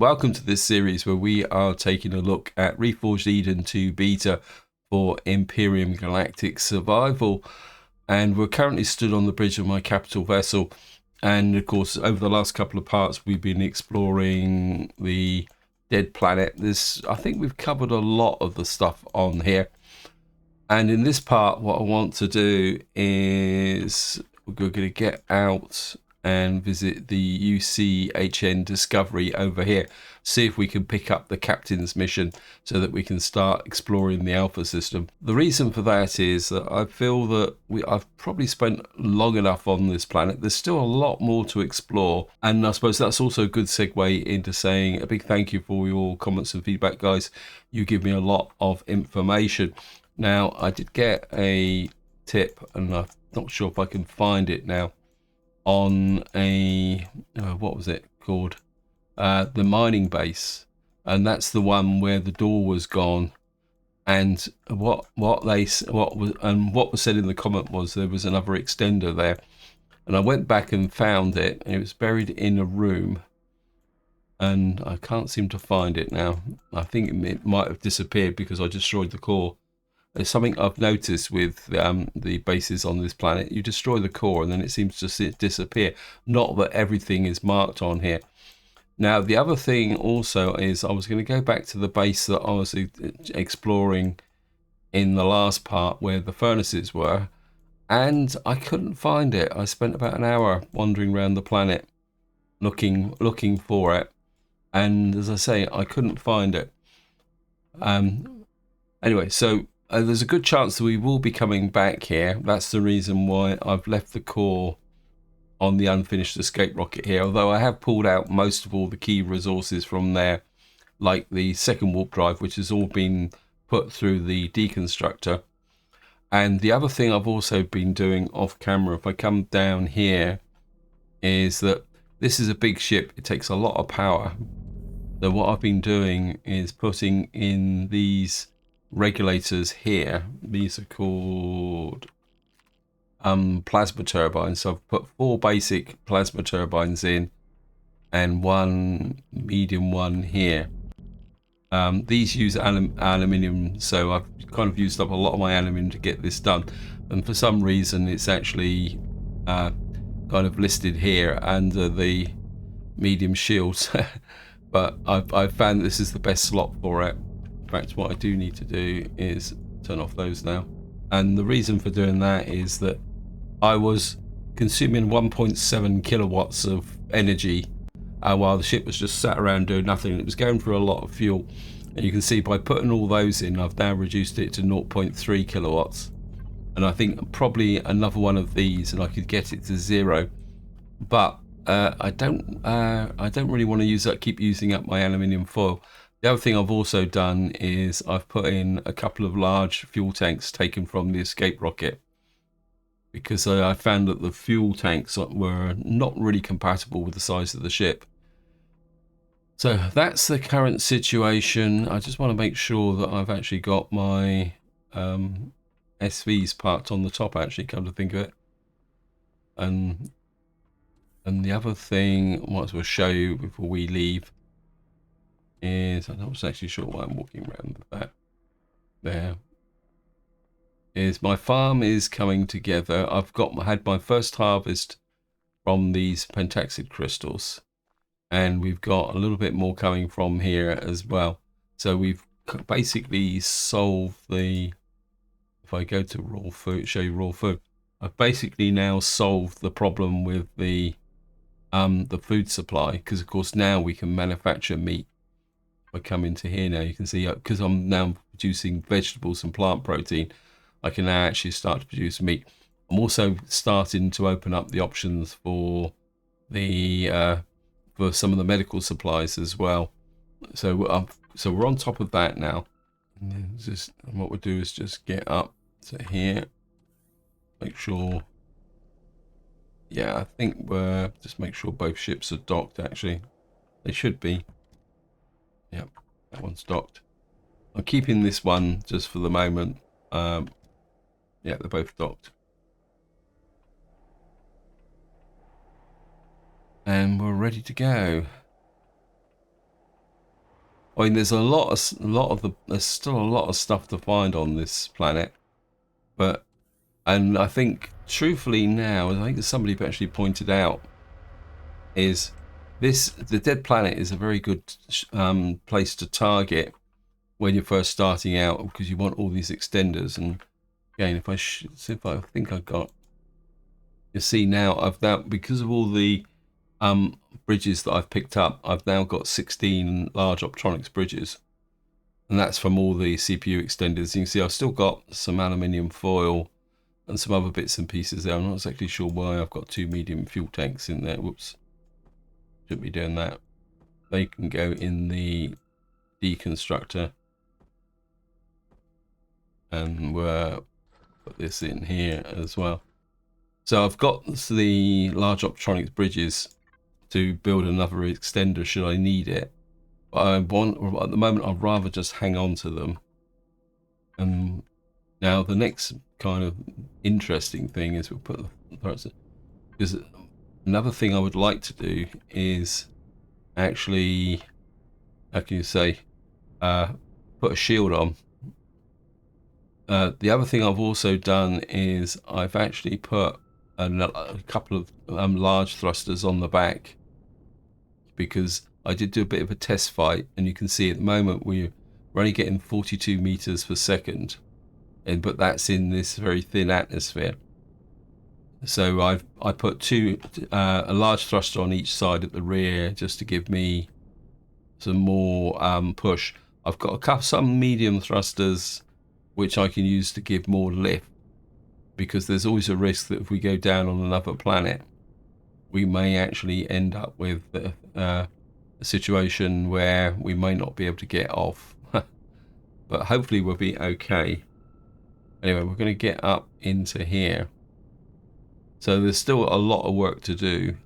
Welcome to this series where we are taking a look at Reforged Eden 2 beta for Empyrion Galactic Survival. And we're currently stood on the bridge of my capital vessel. And of course, over the last couple of parts, we've been exploring the dead planet. I think we've covered a lot of the stuff on here. And in this part, what I want to do is we're going to get out and visit the UCHN Discovery over here. See if we can pick up the captain's mission so that we can start exploring the alpha system. The reason for that is that I feel that I've probably spent long enough on this planet. There's still a lot more to explore. And I suppose that's also a good segue into saying a big thank you for your comments and feedback, guys. You give me a lot of information. Now, I did get a tip, and I'm not sure if I can find it now, on what was it called? The mining base. And that's the one where the door was gone. And what was said in the comment was there was another extender there. And I went back and found it, and it was buried in a room. And I can't seem to find it now. I think it might have disappeared because I destroyed the core. It's something I've noticed with the bases on this planet. You destroy the core and then it seems to disappear. Not that everything is marked on here. Now, the other thing also is I was going to go back to the base that I was exploring in the last part where the furnaces were. And I couldn't find it. I spent about an hour wandering around the planet looking for it. And as I say, I couldn't find it. Anyway, so there's a good chance that we will be coming back here. That's the reason why I've left the core on the unfinished escape rocket here, although I have pulled out most of all the key resources from there, like the second warp drive, which has all been put through the deconstructor. And the other thing I've also been doing off camera, if I come down here, is that this is a big ship. It takes a lot of power. So what I've been doing is putting in these regulators here. These are called plasma turbines. So I've put 4 basic plasma turbines in and 1 medium one here. These use aluminium, so I've kind of used up a lot of my aluminium to get this done, and for some reason it's actually kind of listed here under the medium shields. But I've found this is the best slot for it. In fact, what I do need to do is turn off those now. And the reason for doing that is that I was consuming 1.7 kilowatts of energy while the ship was just sat around doing nothing. It was going through a lot of fuel. And you can see by putting all those in, I've now reduced it to 0.3 kilowatts. And I think probably another one of these and I could get it to 0. But I don't really want to keep using up my aluminium foil. The other thing I've also done is I've put in a couple of large fuel tanks taken from the escape rocket, because I found that the fuel tanks were not really compatible with the size of the ship. So that's the current situation. I just want to make sure that I've actually got my SVs parked on the top, actually, come to think of it. And the other thing I might as well show you before we leave is, I'm not actually sure why I'm walking around with that. There is my farm is coming together. I've had my first harvest from these pentaxid crystals, and we've got a little bit more coming from here as well. So we've basically solved the, if I go to raw food, show you raw food, I've basically now solved the problem with the food supply, because of course now we can manufacture meat. If I come into here now, you can see, because I'm now producing vegetables and plant protein, I can now actually start to produce meat. I'm also starting to open up the options for the for some of the medical supplies as well. So we're on top of that now. And just what we'll do is just get up to here, make sure. Yeah, I think we're just make sure both ships are docked. Actually, they should be. Yep, that one's docked. I'm keeping this one just for the moment. Yeah, they're both docked. And we're ready to go. I mean, there's there's still a lot of stuff to find on this planet, but, and I think truthfully now, I think somebody actually pointed out, is the dead planet is a very good place to target when you're first starting out, because you want all these extenders. And again, if I see if I think I've got, you see now I've now, because of all the bridges that I've picked up, I've now got 16 large optronics bridges, and that's from all the CPU extenders. You can see I've still got some aluminium foil and some other bits and pieces there. I'm not exactly sure why I've got 2 medium fuel tanks in there. Whoops, shouldn't be doing that. They can go in the deconstructor, and we'll put this in here as well. So I've got the large optronics bridges to build another extender should I need it, but at the moment I'd rather just hang on to them. And now the next kind of interesting thing is we'll put the, because another thing I would like to do is actually, how can you say, put a shield on. The other thing I've also done is I've actually put a couple of large thrusters on the back, because I did do a bit of a test fight, and you can see at the moment we're only getting 42 meters per second, but that's in this very thin atmosphere. So I put a large thruster on each side at the rear just to give me some more push. I've got some medium thrusters which I can use to give more lift, because there's always a risk that if we go down on another planet, we may actually end up with a situation where we may not be able to get off. But hopefully we'll be okay. Anyway, we're going to get up into here. So there's still a lot of work to do,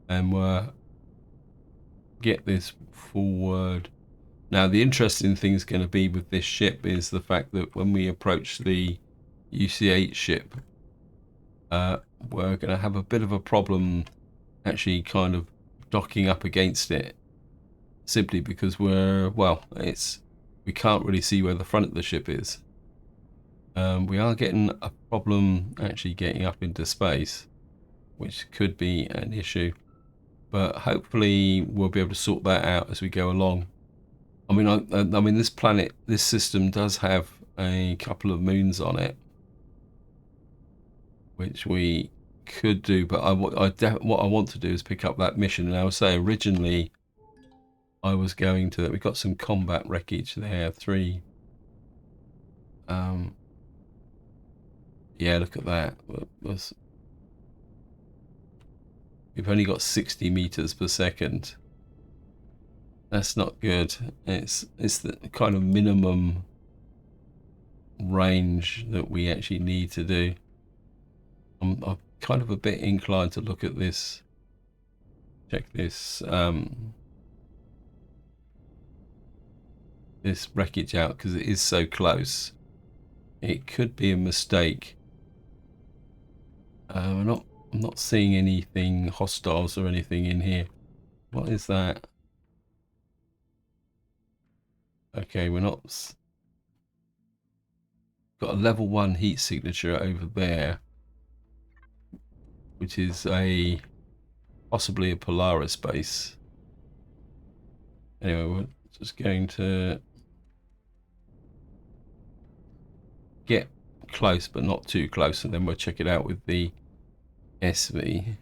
and we'll get this forward. Now the interesting thing is going to be with this ship is the fact that when we approach the UCH ship, we're going to have a bit of a problem actually kind of docking up against it, simply because we can't really see where the front of the ship is. We are getting a problem actually getting up into space, which could be an issue, but hopefully we'll be able to sort that out as we go along. I mean, this planet, this system does have a couple of moons on it, which we could do, but what I want to do is pick up that mission. And I would say originally I was going to, we've got some combat wreckage there, 3. Yeah, look at that. We've only got 60 meters per second. That's not good. It's the kind of minimum range that we actually need to do. I'm kind of a bit inclined to look at this. Check this this wreckage out, because it is so close. It could be a mistake. I'm not seeing anything hostiles or anything in here. What is that? Okay, we're not. Got a level 1 heat signature over there, which is possibly a Polaris base. Anyway, we're just going to get close, but not too close, and then we'll check it out with the SV.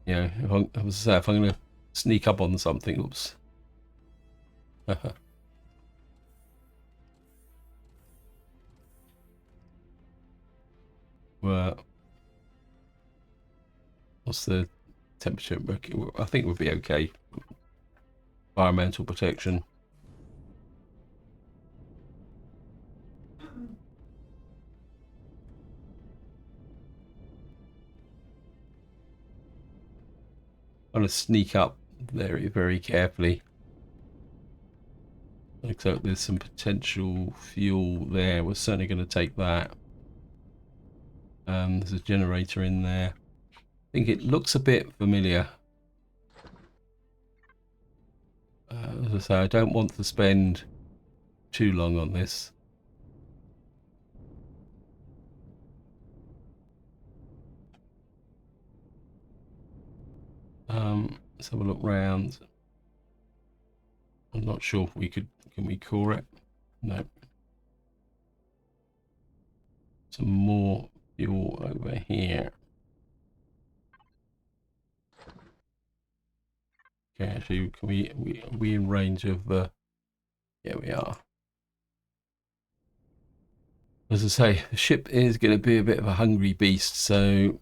Yeah, if I'm going to sneak up on something, oops. Well, what's the temperature? I think we'll be okay. Environmental protection. I'm going to sneak up very, very carefully. Looks like there's some potential fuel there. We're certainly going to take that. There's a generator in there. I think it looks a bit familiar. I say, I don't want to spend too long on this. Let's have a look round. I'm not sure if we could. Can we core it? No. Some more fuel over here. Okay, actually, can we in range of the? Yeah, we are. As I say, the ship is going to be a bit of a hungry beast, so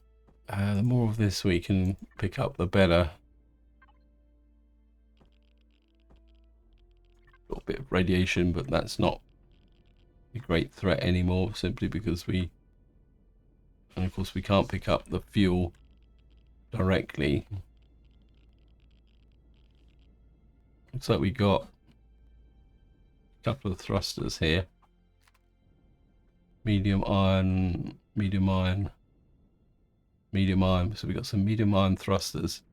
the more of this we can pick up, the better. Got a bit of radiation, but that's not a great threat anymore, simply because and of course we can't pick up the fuel directly. Looks like we got a couple of thrusters here. Medium iron. So we got some medium iron thrusters.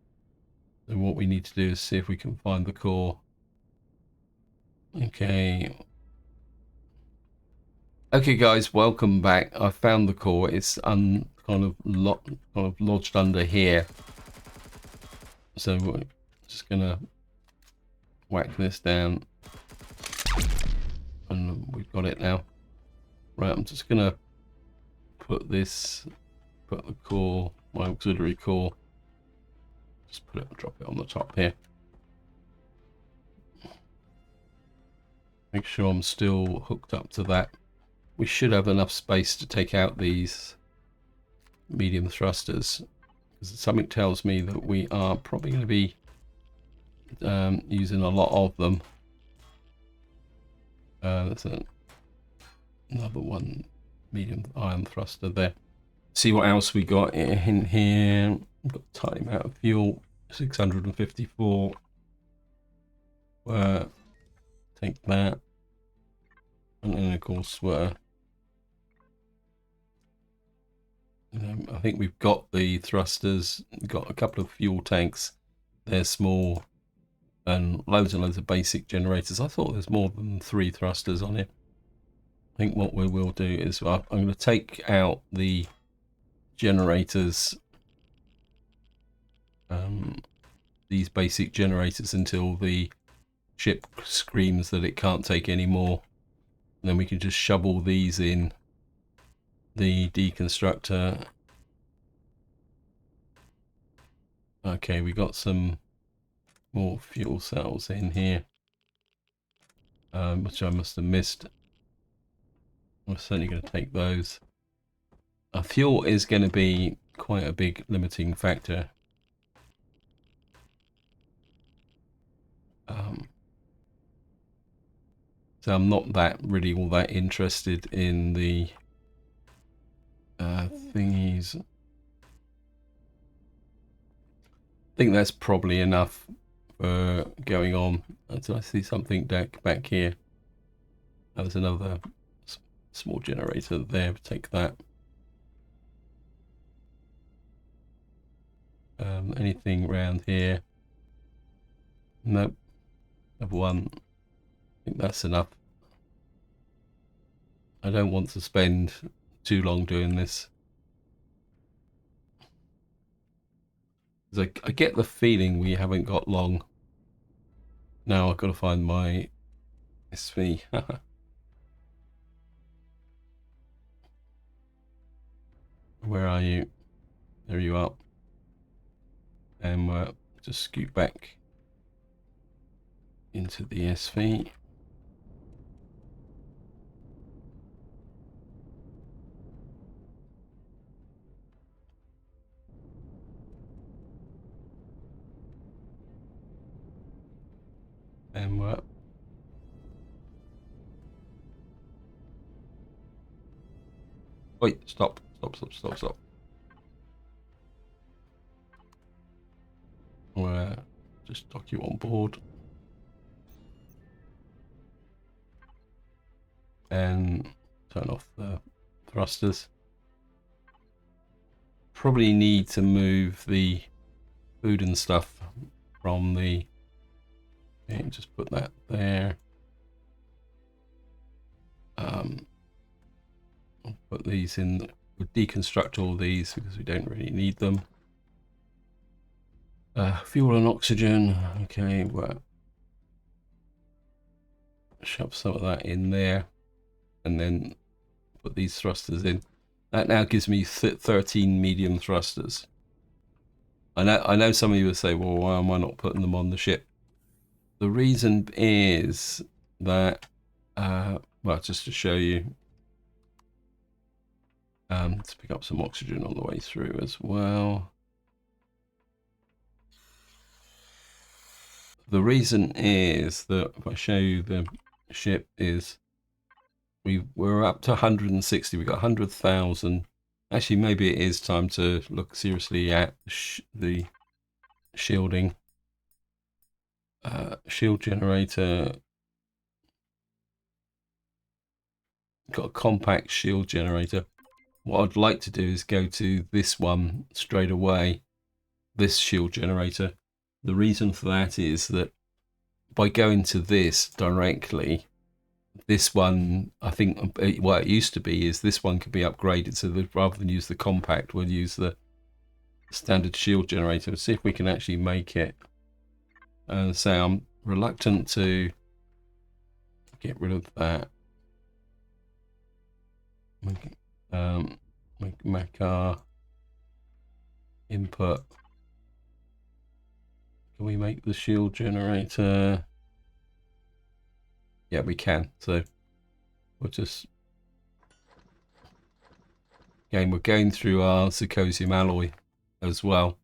And what we need to do is see if we can find the core. Okay. Okay, guys, welcome back. I found the core. It's kind of lodged under here. So we're just gonna whack this down, and we've got it now. Right, I'm just gonna put the core, my auxiliary core, just drop it on the top here. Make sure I'm still hooked up to that. We should have enough space to take out these medium thrusters, because something tells me that we are probably going to be using a lot of them. There's another one, medium iron thruster there. See what else we got in here. We've got a tiny amount of fuel, 654. Take that, and then of course I think we've got the thrusters. We've got a couple of fuel tanks. They're small, and loads and loads of basic generators. I thought there's more than 3 thrusters on it. I think what we will do is I'm going to take out the generators, these basic generators, until the ship screams that it can't take any more. And then we can just shovel these in the deconstructor. Okay, we got some more fuel cells in here, which I must have missed. I'm certainly going to take those. Fuel is going to be quite a big limiting factor. So I'm not really all that interested in the thingies. I think that's probably enough for going on. Until I see something back here. There's another small generator there. Take that. Anything around here? Nope. Level 1. I think that's enough. I don't want to spend too long doing this. I get the feeling we haven't got long. Now I've got to find my SV. Where are you? There you are. And we'll just scoot back into the SV. And we're wait, stop. We'll just dock you on board. And turn off the thrusters. Probably need to move the food and stuff from the Okay, just put that there. I'll put these in. We'll deconstruct all these because we don't really need them. Fuel and oxygen. Okay, well, shove some of that in there, and then put these thrusters in. That now gives me 13 medium thrusters. I know some of you will say, well, why am I not putting them on the ship? The reason is that, well, just to show you, let's pick up some oxygen on the way through as well. The reason is that if I show you the ship is we're up to 160. We've got 100,000. Actually, maybe it is time to look seriously at the shielding. Shield generator. Got a compact shield generator. What I'd like to do is go to this one straight away. This shield generator. The reason for that is that by going to this directly, this one, I think what it used to be is this one could be upgraded, so that rather than use the compact, we'll use the standard shield generator. Let's see if we can actually make it. And say I'm reluctant to get rid of that. Make our input. Can we make the shield generator? Yeah, we can. So we'll just, again, we're going through our zirconium alloy as well.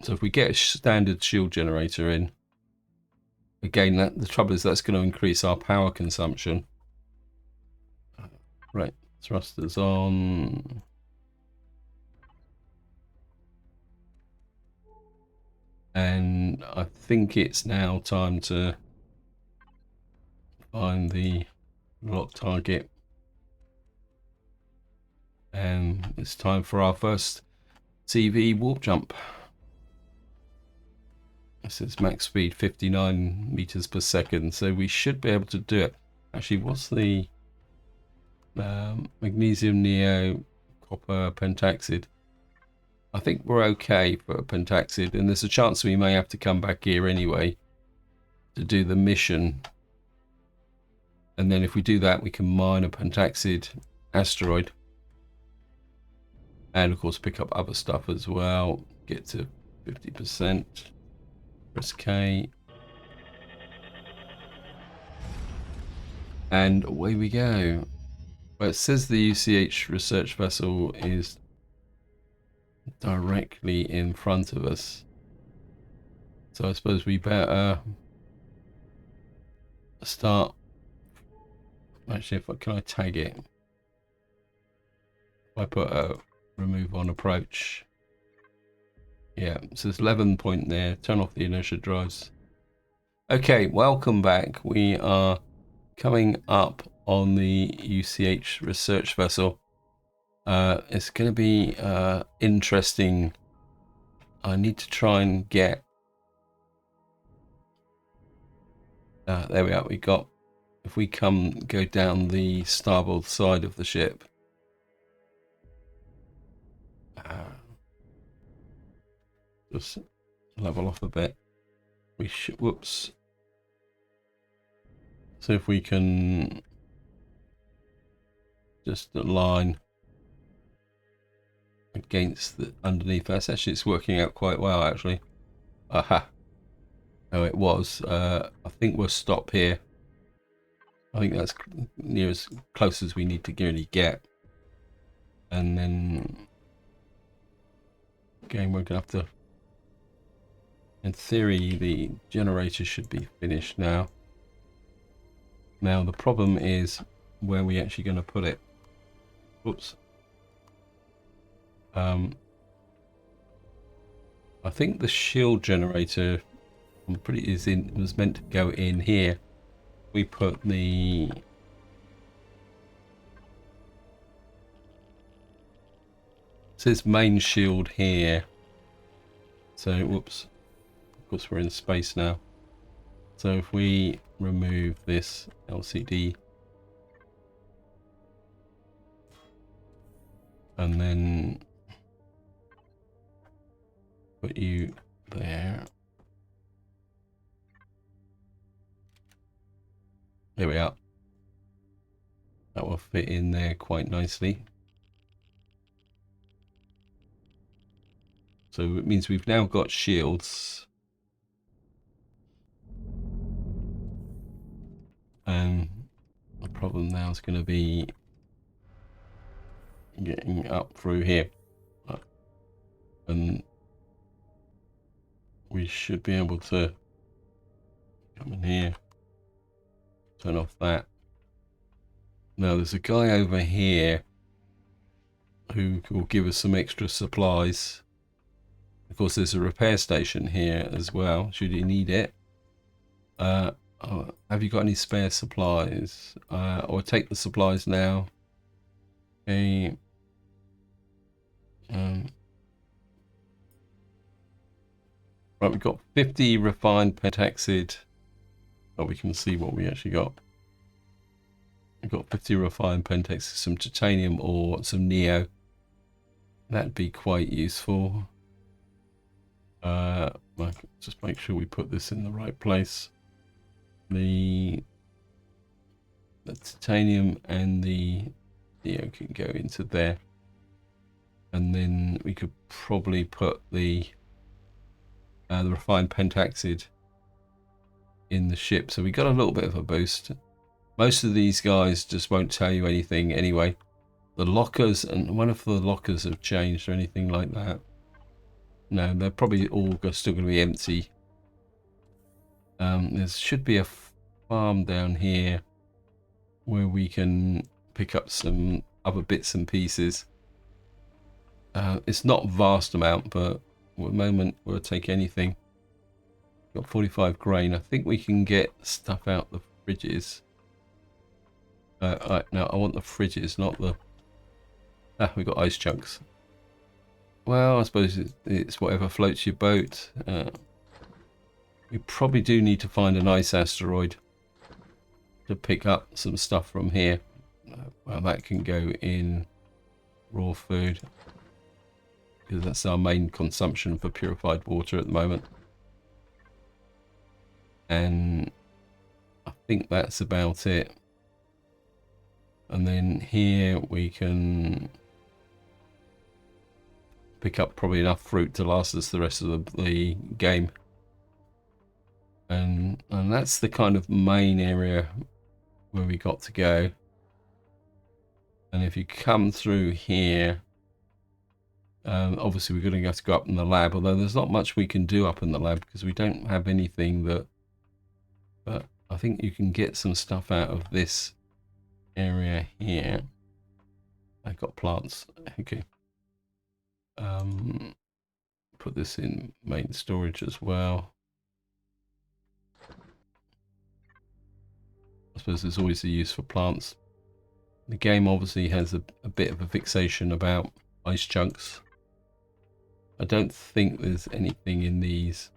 So if we get a standard shield generator in, again, the trouble is that's going to increase our power consumption. Right, thrusters on. And I think it's now time to find the lock target. And it's time for our first TV warp jump. This is max speed 59 meters per second, so we should be able to do it. Actually, what's the magnesium neo copper pentaxid? I think we're okay for pentaxid, and there's a chance we may have to come back here anyway to do the mission. And then if we do that, we can mine a pentaxid asteroid, and of course pick up other stuff as well. Get to 50%. Press K. And away we go. Well, it says the UCH research vessel is directly in front of us. So I suppose we better start. Actually, can I tag it? If I put a remove on approach. Yeah, so there's 11 point there. Turn off the inertia drives. Okay, welcome back. We are coming up on the UCH research vessel. It's going to be interesting. I need to try and get. There we are. We got. If we go down the starboard side of the ship. Just level off a bit. We should. Whoops. So if we can just align against the underneath us. Actually, it's working out quite well. Actually. Aha. Oh, it was. I think we'll stop here. I think that's near as close as we need to really get. And then again, we're gonna have to. In theory, the generator should be finished now. Now the problem is where we actually going to put it. Oops. I think the shield generator was meant to go in here. We put the it says main shield here. So whoops. Of course we're in space now. So if we remove this LCD and then put you there. There we are. That will fit in there quite nicely. So it means we've now got shields. And the problem now is going to be getting up through here. And we should be able to come in here, turn off that. Now there's a guy over here who will give us some extra supplies. Of course, there's a repair station here as well, should you need it. Have you got any spare supplies? Or take the supplies now. Okay. Right, we've got 50 refined pentaxid. Oh, we can see what we actually got. We've got 50 refined pentaxid, some titanium or some neo. That'd be quite useful. Just make sure we put this in the right place. The titanium and the neo can go into there. And then we could probably put the refined pentaxid in the ship. So we got a little bit of a boost. Most of these guys just won't tell you anything anyway. The lockers, and one of the lockers have changed or anything like that. No, they're probably all still going to be empty. There should be a farm down here where we can pick up some other bits and pieces. It's not a vast amount, but at the moment we'll take anything. Got 45 grain. I think we can get stuff out the fridges. No, I want the fridges, not the... we got ice chunks. Well, I suppose it's whatever floats your boat. We probably do need to find an ice asteroid to pick up some stuff from here. Well, that can go in raw food, because that's our main consumption for purified water at the moment. And I think that's about it. And then here we can pick up probably enough fruit to last us the rest of the game. And that's the kind of main area where we got to go. And if you come through here, obviously we're going to have to go up in the lab, although there's not much we can do up in the lab because we don't have anything that... But I think you can get some stuff out of this area here. I've got plants. Okay. Put this in main storage as well. I suppose there's always a use for plants. The game obviously has a bit of a fixation about ice chunks. I don't think there's anything in these.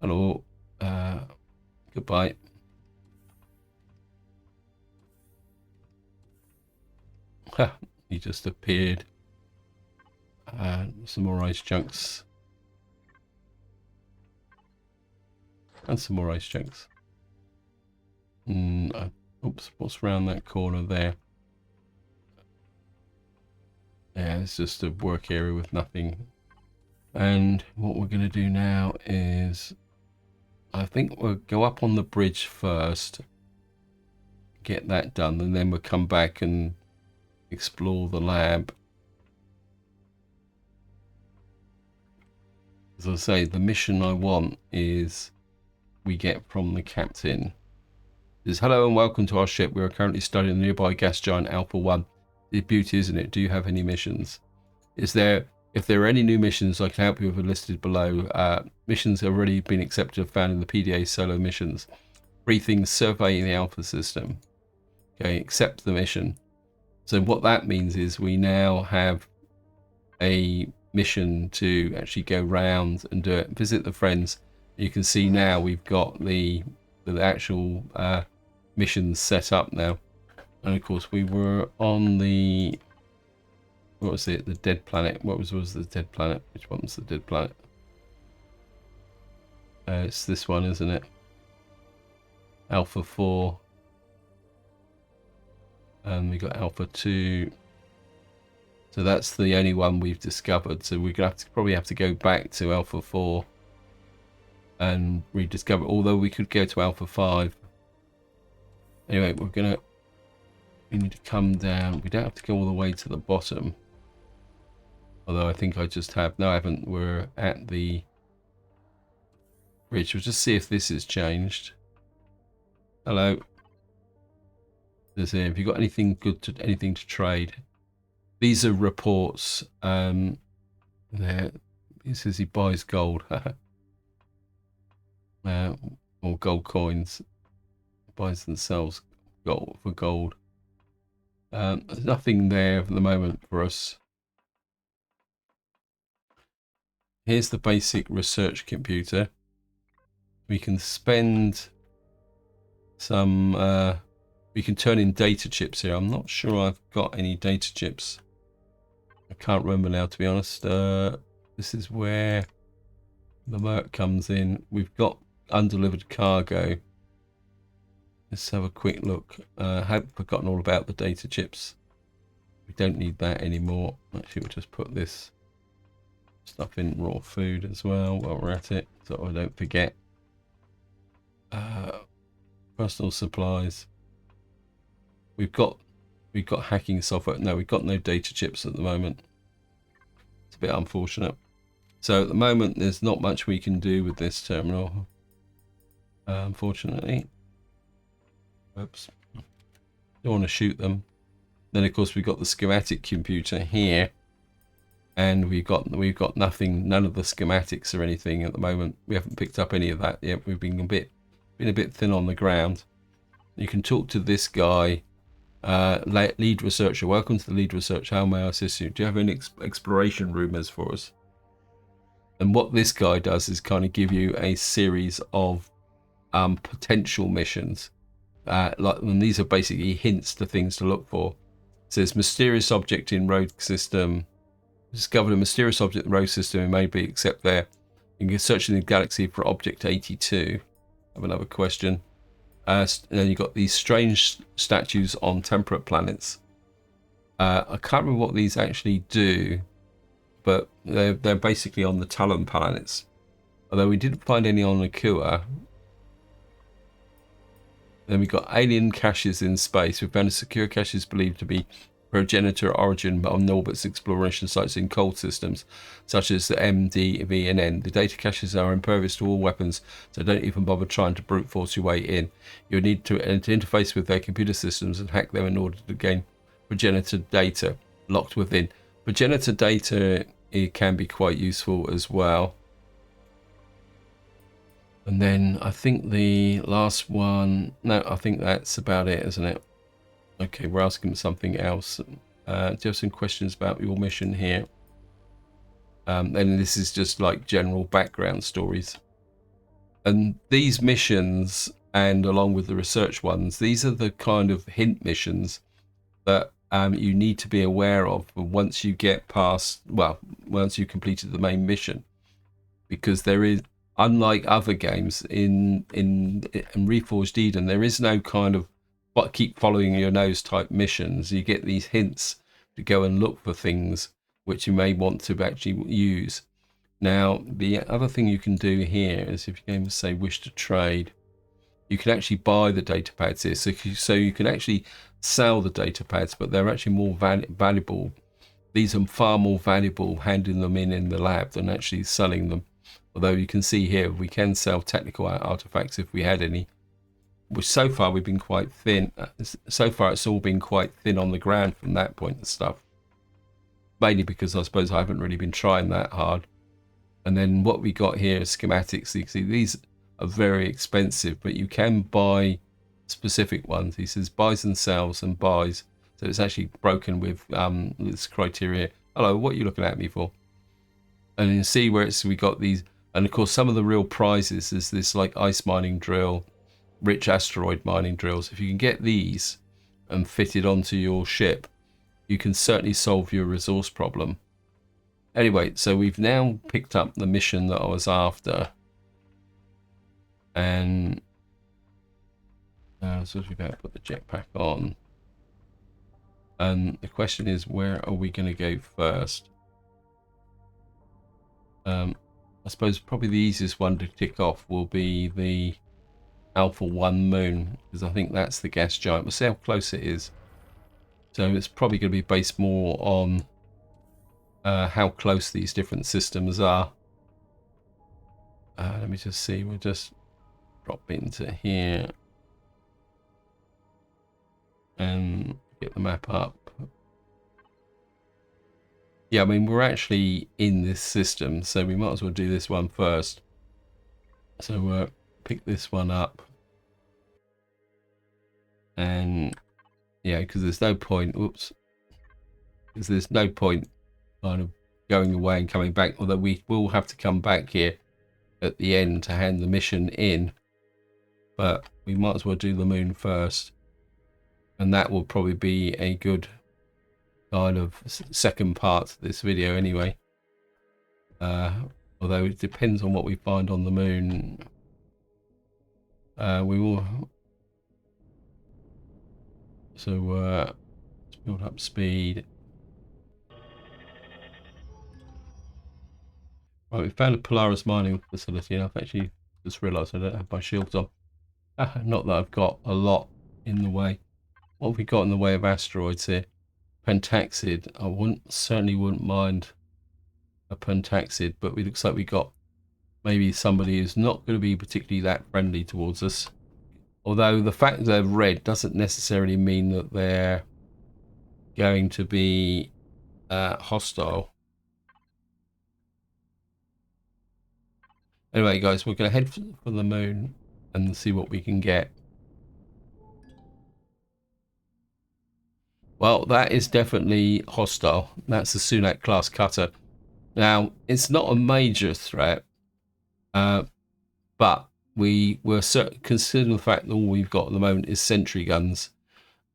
Hello. Goodbye. Ha, he just appeared. Some more ice chunks. And some more ice chunks. Oops, what's around that corner there? Yeah, it's just a work area with nothing. And what we're going to do now is, I think we'll go up on the bridge first, get that done, and then we'll come back and explore the lab. As I say, the mission I want is we get from the captain is, hello and welcome to our ship. We are currently studying the nearby gas giant Alpha 1. The beauty, isn't it? Do you have any missions? If there are any new missions, I can help you with are listed below. Missions have already been accepted, found in the PDA solo missions. 3 things: surveying the Alpha system. Okay, accept the mission. So what that means is we now have a mission to actually go round and do it. Visit the friends. You can see now we've got the actual missions set up now. And of course we were on the, what was it, the dead planet. What was the dead planet? Which one was the dead planet? It's this one, isn't it? Alpha 4. And we got Alpha 2. So that's the only one we've discovered. So we're going to probably have to go back to Alpha 4 and rediscover, although we could go to Alpha 5. Anyway, we need to come down. We don't have to go all the way to the bottom. Although I think I just have. No, I haven't. We're at the bridge. We'll just see if this has changed. Hello. Have you got anything good anything to trade? These are reports. There. He says he buys gold. Or gold coins. Buys and sells gold for gold. There's nothing there at the moment for us. Here's the basic research computer. We can spend some, we can turn in data chips here. I'm not sure I've got any data chips. I can't remember now, to be honest. This is where the merc comes in. We've got undelivered cargo. Let's have a quick look. I have forgotten all about the data chips. We don't need that anymore. Actually, we'll just put this stuff in raw food as well while we're at it, so I don't forget. Personal supplies. We've got hacking software. No, we've got no data chips at the moment. It's a bit unfortunate. So at the moment, there's not much we can do with this terminal. Unfortunately. Oops. Don't want to shoot them. Then of course we've got the schematic computer here, and we've got nothing, none of the schematics or anything at the moment. We haven't picked up any of that yet. We've been a bit thin on the ground. You can talk to this guy, lead researcher. Welcome to the lead researcher. How may I assist you? Do you have any exploration rumors for us? And what this guy does is kind of give you a series of potential missions. And these are basically hints to things to look for. It says mysterious object in road system. Discovered a mysterious object in the road system. It may be except there. You can search in the galaxy for object 82. I have another question. And then you've got these strange statues on temperate planets. I can't remember what these actually do, but they're basically on the Talon planets. Although we didn't find any on Akua. Then we've got alien caches in space. We found a secure caches believed to be progenitor origin on orbits exploration sites in cold systems, such as the M, D, V, and N. The data caches are impervious to all weapons, so don't even bother trying to brute force your way in. You'll need to interface with their computer systems and hack them in order to gain progenitor data locked within. Progenitor data, it can be quite useful as well. And then I think the last one, no, I think that's about it, isn't it? Okay, we're asking something else. Do you have some questions about your mission here? And this is just like general background stories. And these missions, and along with the research ones, these are the kind of hint missions that you need to be aware of once you get past, well, once you've completed the main mission. Because there is, unlike other games in Reforged Eden, there is no kind of but keep following your nose type missions. You get these hints to go and look for things which you may want to actually use. Now, the other thing you can do here is if you can say wish to trade, you can actually buy the data pads here. So you can actually sell the data pads, but they're actually more valuable. These are far more valuable handing them in the lab than actually selling them. Although you can see here, we can sell technical artifacts if we had any. Which so far we've been quite thin. So far it's all been quite thin on the ground from that point of stuff. Mainly because I suppose I haven't really been trying that hard. And then what we got here is schematics. You can see these are very expensive, but you can buy specific ones. He says buys and sells and buys. So it's actually broken with this criteria. Hello, what are you looking at me for? And you can see where we got these And of course, some of the real prizes is this like ice mining drill, rich asteroid mining drills. If you can get these and fitted onto your ship, you can certainly solve your resource problem. Anyway, so we've now picked up the mission that I was after. And so we better put the jetpack on. And the question is, where are we going to go first? I suppose probably the easiest one to tick off will be the Alpha 1 moon, because I think that's the gas giant. We'll see how close it is. So it's probably going to be based more on how close these different systems are. Let me just see. We'll just drop into here and get the map up. Yeah, I mean, we're actually in this system, so we might as well do this one first. So pick this one up. And yeah, because there's no point, because there's no point kind of going away and coming back, although we will have to come back here at the end to hand the mission in. But we might as well do the moon first. And that will probably be a good kind of second part to this video anyway. Although it depends on what we find on the moon. We will. So let's build up speed. Right, we found a Polaris mining facility, and I've actually just realised I don't have my shields on. Not that I've got a lot in the way. What have we got in the way of asteroids here? Pentaxid. I certainly wouldn't mind a Pentaxid, but it looks like we got maybe somebody who's not going to be particularly that friendly towards us. Although the fact that they're red doesn't necessarily mean that they're going to be hostile. Anyway, guys, we're going to head for the moon and see what we can get. Well, that is definitely hostile. That's the Sunak class cutter. Now, it's not a major threat, but we were considering the fact that all we've got at the moment is sentry guns.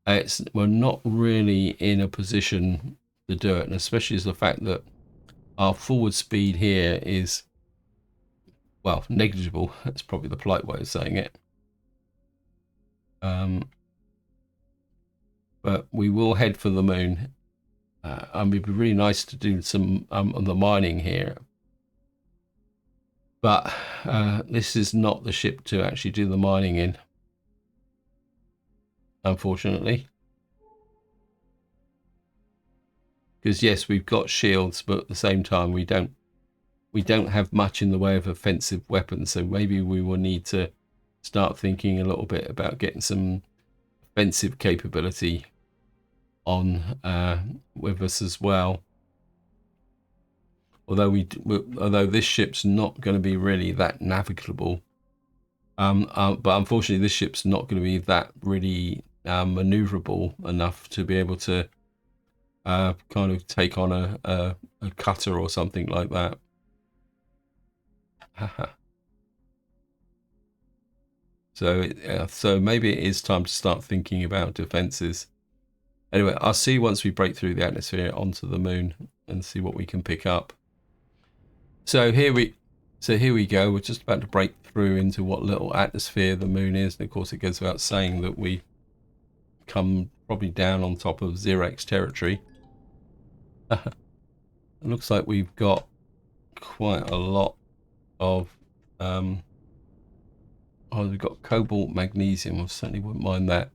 We're not really in a position to do it, and especially as the fact that our forward speed here is, well, negligible. That's probably the polite way of saying it. But we will head for the moon. And it'd be really nice to do some of the mining here. But this is not the ship to actually do the mining in, unfortunately. Because yes, we've got shields, but at the same time we don't have much in the way of offensive weapons. So maybe we will need to start thinking a little bit about getting some offensive capability on with us as well. Although this ship's not going to be really that navigable, but unfortunately this ship's not going to be that really maneuverable enough to be able to kind of take on a cutter or something like that. So maybe it is time to start thinking about defenses. Anyway, I'll see you once we break through the atmosphere onto the moon and see what we can pick up. So here we go. We're just about to break through into what little atmosphere the moon is, and of course it goes without saying that we come probably down on top of Xerex territory. It looks like we've got quite a lot of we've got cobalt, magnesium. I certainly wouldn't mind that.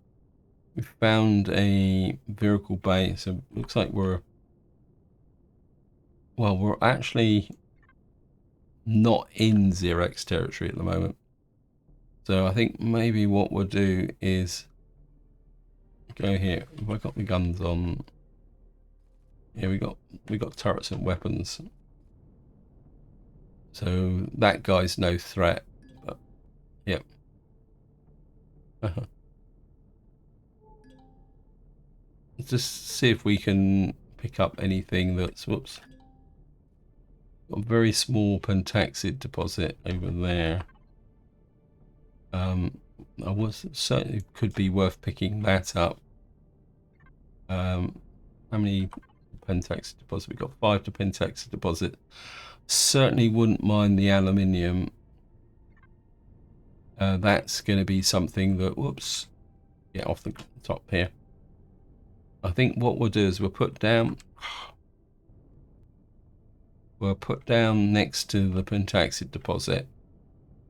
We found a vehicle bay, so it looks like we're actually not in Xerex territory at the moment. So I think maybe what we'll do is go here. Have I got the guns on? Yeah, we got turrets and weapons. So that guy's no threat. But, yep. Let's just see if we can pick up anything that's, whoops. Got a very small pentaxid deposit over there. I was certainly could be worth picking that up. How many pentaxid deposit? We've got 5 to pentaxid deposit. Certainly wouldn't mind the aluminium. That's going to be something that, whoops, get off the top here. I think what we'll do is we'll put down next to the pentaxid deposit,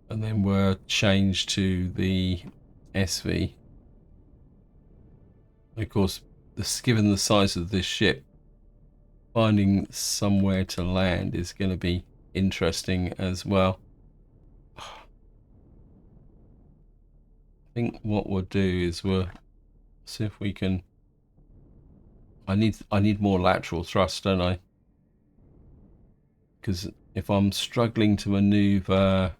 and then we'll change to the SV. Of course, given the size of this ship, finding somewhere to land is going to be interesting as well. I think what we'll do is we'll see if we can. I need more lateral thrust, don't I? Because if I'm struggling to maneuver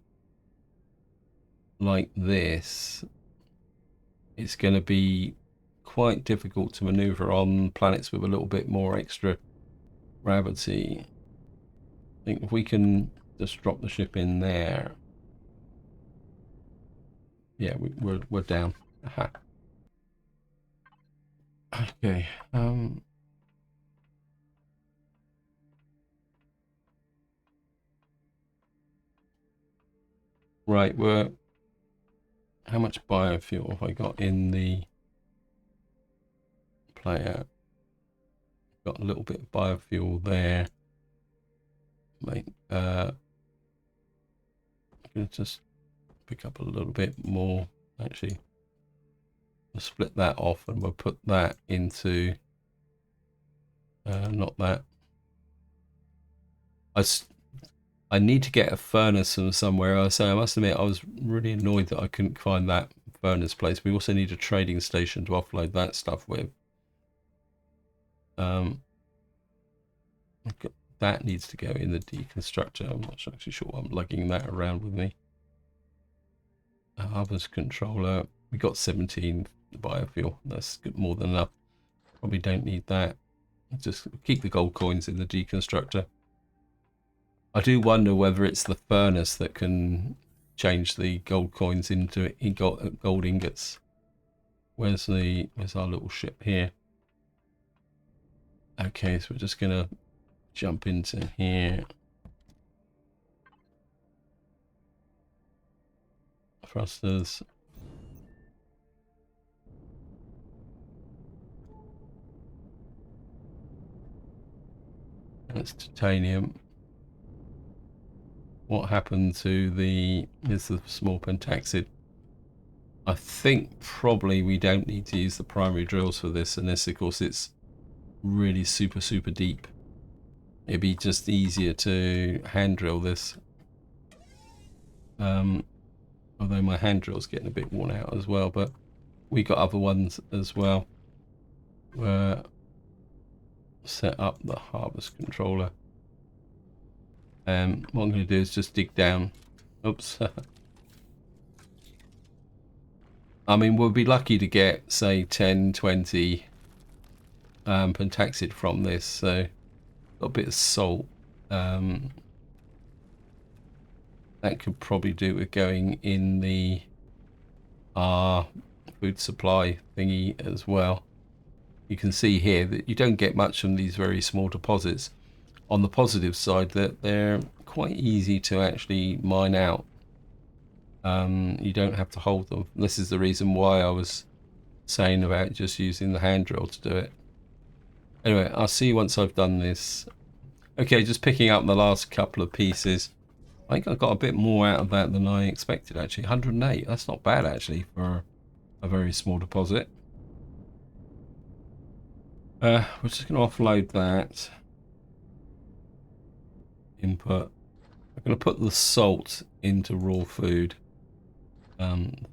like this, it's going to be quite difficult to maneuver on planets with a little bit more extra gravity. I think if we can just drop the ship in there. Yeah, we're down. Aha. Okay. Right, how much biofuel have I got in the player? Got a little bit of biofuel there. Mate, I'm gonna just pick up a little bit more. Actually, we'll split that off and we'll put that into not that. I need to get a furnace from somewhere else. So I must admit I was really annoyed that I couldn't find that furnace place. We also need a trading station to offload that stuff with. That needs to go in the deconstructor. I'm not actually sure why I'm lugging that around with me. Harvest controller. We got 17 biofuel. That's good, more than enough. Probably don't need that. Just keep the gold coins in the deconstructor. I do wonder whether it's the furnace that can change the gold coins into gold ingots. Where's our little ship here? Okay, so we're just gonna jump into here. Thrusters. That's titanium. What happened to the small pentaxid? I think probably we don't need to use the primary drills for this, unless of course it's really super deep. It'd be just easier to hand drill this. Although my hand drill's getting a bit worn out as well, but we got other ones as well. Set up the harvest controller. What I'm going to do is just dig down. Oops. I mean, we'll be lucky to get, say, 10, 20 pentaxid from this, so got a bit of salt. That could probably do with going in the food supply thingy as well. You can see here that you don't get much from these very small deposits. On the positive side, that they're quite easy to actually mine out. You don't have to hold them. This is the reason why I was saying about just using the hand drill to do it. Anyway, I'll see you once I've done this. Okay, just picking up the last couple of pieces. I think I got a bit more out of that than I expected, actually. 108, that's not bad, actually, for a very small deposit. We're just going to offload that. Input. I'm going to put the salt into raw food.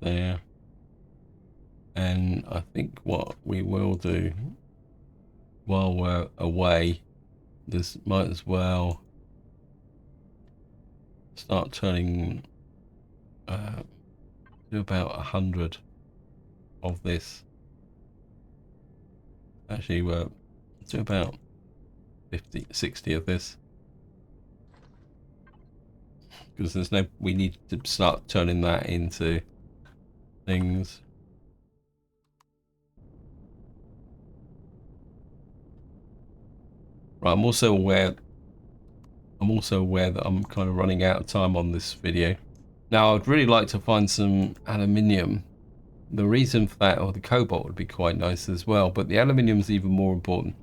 There. And I think what we will do while we're away, this might as well start turning do about 100 of this. Actually, we're do about 50, 60 of this. because there's no, we need to start turning that into things. Right, I'm also aware that I'm kind of running out of time on this video. Now, I'd really like to find some aluminium. The reason for that, or the cobalt would be quite nice as well, but the aluminium is even more important.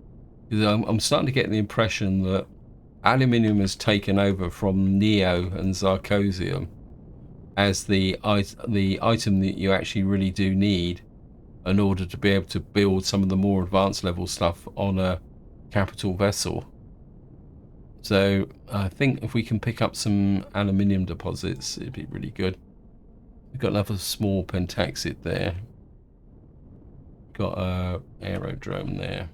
Because I'm starting to get the impression that aluminium has taken over from Neo and Zircosium as the item that you actually really do need in order to be able to build some of the more advanced level stuff on a capital vessel. So I think if we can pick up some aluminium deposits, it'd be really good. We've got another small pentaxid there. Got a aerodrome there.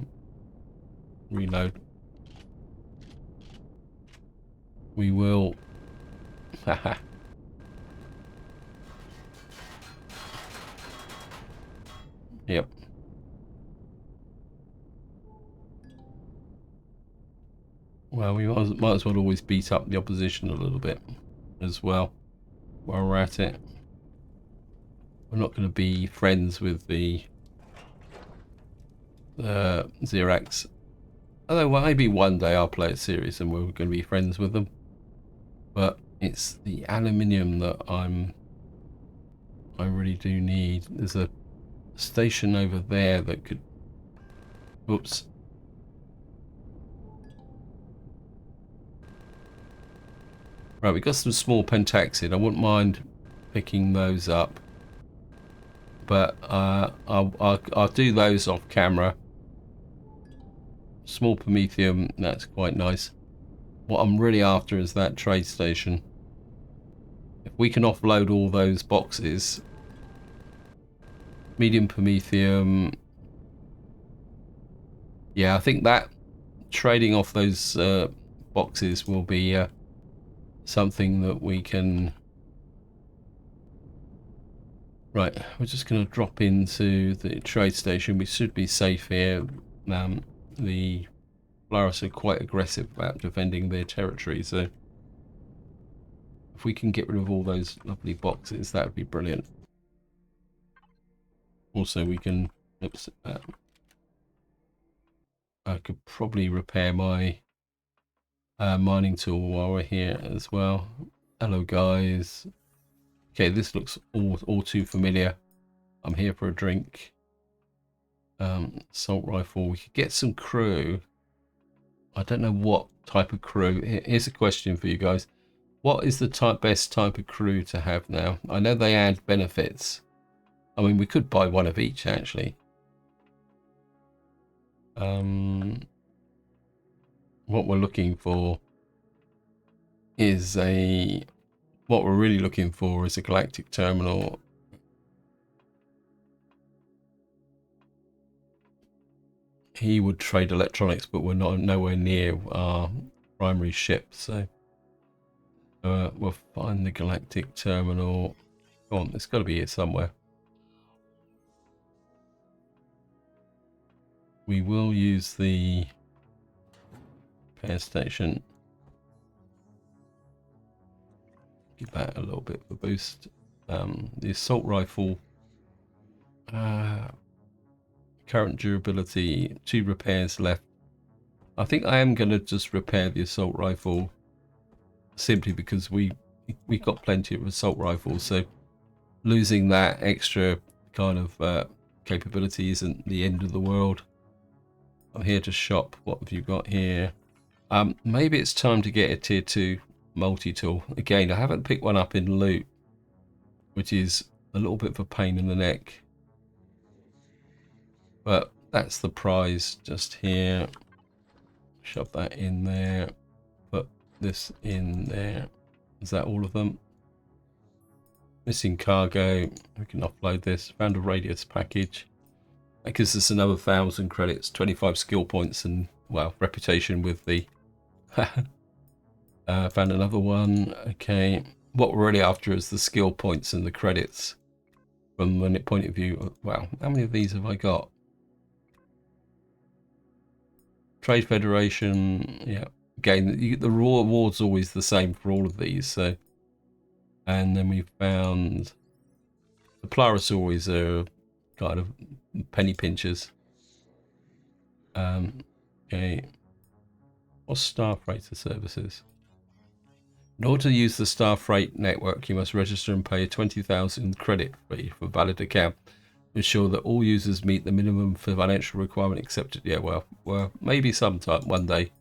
Reload. We will. Haha. Yep. Well, we might as well always beat up the opposition a little bit as well while we're at it. We're not going to be friends with the Xerax. Although maybe one day I'll play it serious and we're going to be friends with them. But it's the aluminium that I really do need. There's a station over there that could... Oops. Right, we've got some small pentaxid. I wouldn't mind picking those up. But I'll do those off camera. Small promethium, that's quite nice. What I'm really after is that trade station. If we can offload all those boxes, medium promethium, yeah, I think that trading off those boxes will be something that we can... Right, we're just going to drop into the trade station. We should be safe here. The Polaris are quite aggressive about defending their territory, so if we can get rid of all those lovely boxes, that would be brilliant. Also, we can... Oops, I could probably repair my mining tool while we're here as well. Hello, guys. Okay, this looks all too familiar. I'm here for a drink. Assault rifle. We could get some crew. I don't know what type of crew. Here's a question for you guys. What is the best type of crew to have now? I know they add benefits. I mean, we could buy one of each, actually. What we're looking for is what we're really looking for is a galactic terminal. He would trade electronics, but we're nowhere near our primary ship, so we'll find the galactic terminal. Come on, it's got to be here somewhere. We will use the repair station. Give that a little bit of a boost. The assault rifle, current durability, 2 repairs left. I think I am going to just repair the assault rifle simply because we got plenty of assault rifles, so losing that extra kind of capability isn't the end of the world. I'm here to shop. What have you got here? Maybe it's time to get a tier 2 multi-tool. Again, I haven't picked one up in loot, which is a little bit of a pain in the neck. But that's the prize just here. Shove that in there. Put this in there. Is that all of them? Missing cargo. We can offload this. Found a radius package. That gives us another 1,000 credits, 25 skill points, and, well, reputation with the... found another one. Okay. What we're really after is the skill points and the credits. From the point of view... Wow, how many of these have I got? Trade Federation, yeah. Again, the raw award's always the same for all of these, so And then we found the Pleurosaurs are kind of penny pinchers. Okay. What's Star Freighter services? In order to use the Star Freight network, you must register and pay a 20,000 credit fee for a valid account. Ensure that all users meet the minimum for financial requirement accepted. Yeah, well, maybe sometime, one day.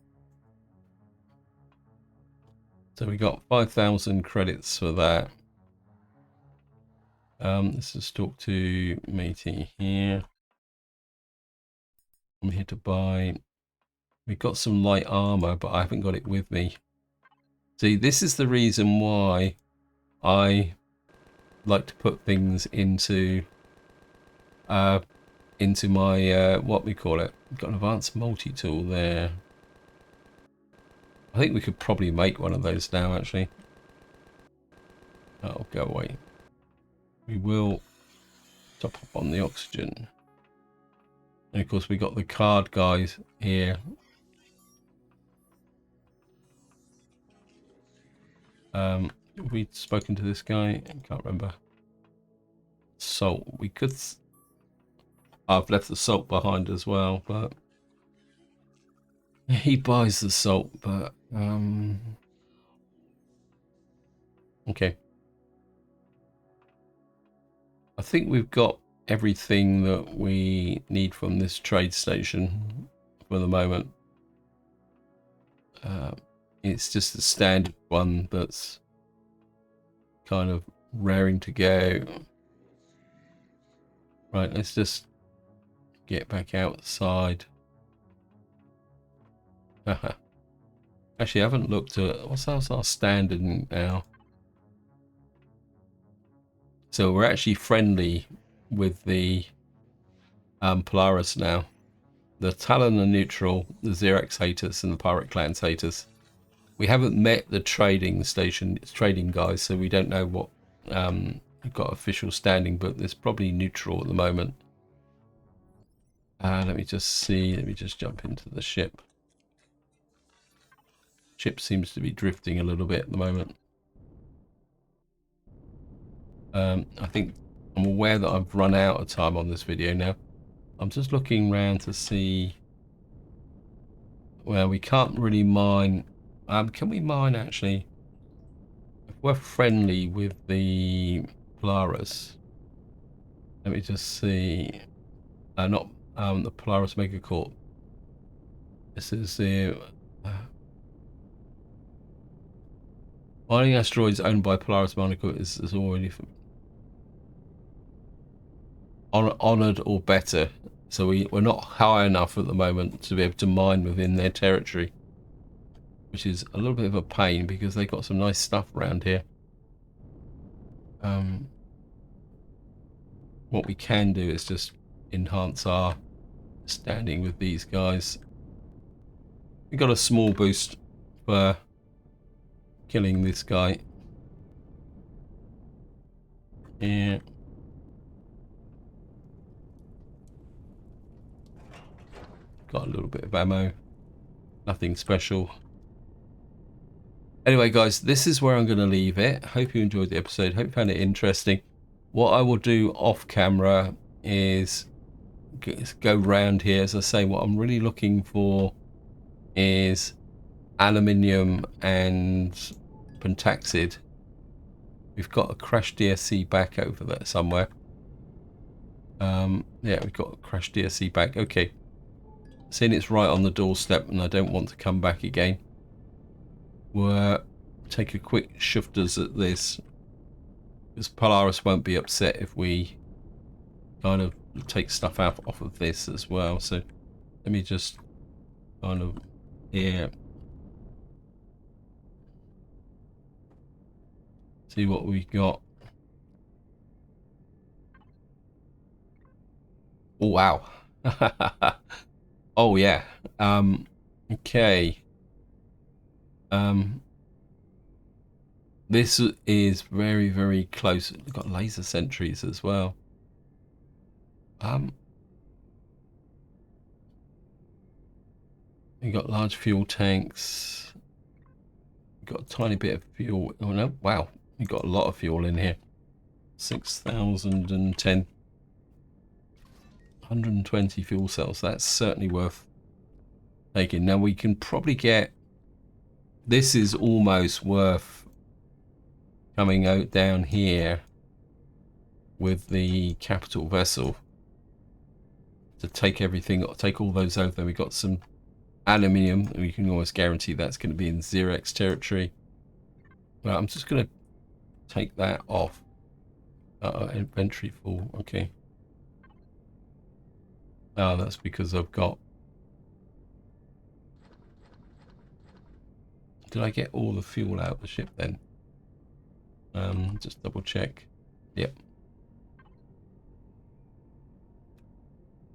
So we got 5,000 credits for that. Let's just talk to matey here. I'm here to buy. We've got some light armor, but I haven't got it with me. See, this is the reason why I like to put things into my what we call it. We've got an advanced multi-tool there. I think we could probably make one of those now, actually. That'll go away. We will top up on the oxygen. And of course we got the card guys here. Have we spoken to this guy? I can't remember. Salt. We could... I've left the salt behind as well, but... He buys the salt, but... Okay. I think we've got everything that we need from this trade station for the moment. It's just the standard one that's kind of raring to go. Right, let's just get back outside. Actually, I haven't looked at what's our standard now. So we're actually friendly with the Polaris now. The Talon are neutral, the Xerax hate us, and the Pirate Clans hate us. We haven't met the trading guys, so we don't know what we've got official standing, but it's probably neutral at the moment. Let me just see. Let me just jump into the ship. Ship seems to be drifting a little bit at the moment. I think I'm aware that I've run out of time on this video now. I'm just looking around to see. Well, we can't really mine. Can we mine actually? If we're friendly with the Polaris. Let me just see. Not the Polaris Megacorp. This is the mining asteroids owned by Polaris Megacorp is already honored or better. So we're not high enough at the moment to be able to mine within their territory, which is a little bit of a pain because they've got some nice stuff around here. What we can do is just enhance our standing with these guys. We got a small boost for killing this guy. Yeah. Got a little bit of ammo. Nothing special. Anyway, guys, this is where I'm going to leave it. Hope you enjoyed the episode. Hope you found it interesting. What I will do off camera is go round here. As I say, what I'm really looking for is aluminium and pentaxid. We've got a crashed DSC back over there somewhere. Yeah, we've got a crashed DSC back. Okay. Seeing it's right on the doorstep and I don't want to come back again. We'll take a quick shifters at this. Because Polaris won't be upset if we kind of take stuff out off of this as well. So let me just kind of here see what we got. Oh wow. Oh yeah. Okay. This is very, very close. We've got laser sentries as well. We've got large fuel tanks. We've got a tiny bit of fuel. Oh no, wow. We've got a lot of fuel in here. 6,010. 120 fuel cells. That's certainly worth taking. Now we can probably get... This is almost worth coming out down here with the capital vessel to take everything, take all those over there. We've got some aluminium, and we can almost guarantee that's going to be in Xerex territory. Well, I'm just going to take that off. Inventory full. Okay. Oh, that's because I've got... Did I get all the fuel out of the ship then? Just double check. Yep.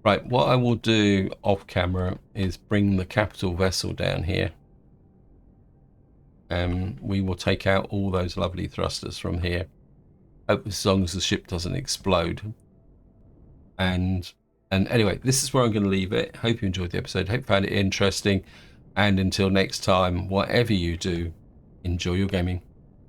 Right, what I will do off camera is bring the capital vessel down here. And we will take out all those lovely thrusters from here. As long as the ship doesn't explode. And anyway, this is where I'm going to leave it. Hope you enjoyed the episode. Hope you found it interesting. And until next time, whatever you do, enjoy your gaming.